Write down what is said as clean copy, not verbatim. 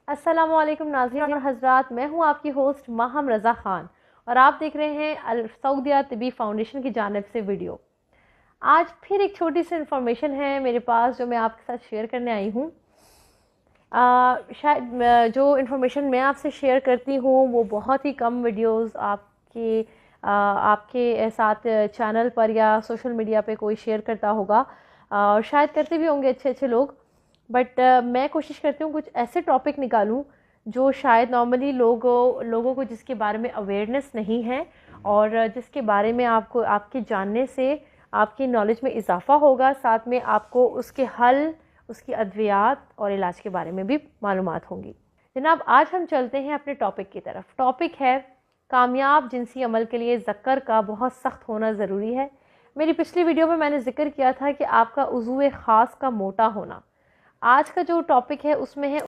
अस्सलामुअलैकुम नाज़रीन और हज़रात, मैं हूं आपकी होस्ट माहम रज़ा ख़ान और आप देख रहे हैं अल सऊदिया तिबी फाउंडेशन की जानिब से वीडियो। आज फिर एक छोटी सी इन्फॉर्मेशन है मेरे पास जो मैं आपके साथ शेयर करने आई हूं। शायद जो इन्फॉर्मेशन मैं आपसे शेयर करती हूँ वो बहुत ही कम वीडियोस आपके साथ चैनल पर या सोशल मीडिया पे कोई शेयर करता होगा, और शायद करते भी होंगे अच्छे अच्छे लोग। बट मैं कोशिश करती हूँ कुछ ऐसे टॉपिक निकालूँ जो शायद नॉर्मली लोगों को जिसके बारे में अवेयरनेस नहीं है, और जिसके बारे में आपको आपके जानने से आपकी नॉलेज में इजाफ़ा होगा, साथ में आपको उसके हल, उसकी अद्वियात और इलाज के बारे में भी मालूमात होंगी। जनाब, आज हम चलते हैं अपने टॉपिक की तरफ। टॉपिक है कामयाब जिनसी अमल के लिए ज़क्र का बहुत सख्त होना ज़रूरी है। मेरी पिछली वीडियो में मैंने जिक्र किया था कि आपका उज़ू ख़ास का मोटा होना। आज का जो टॉपिक है उसमें है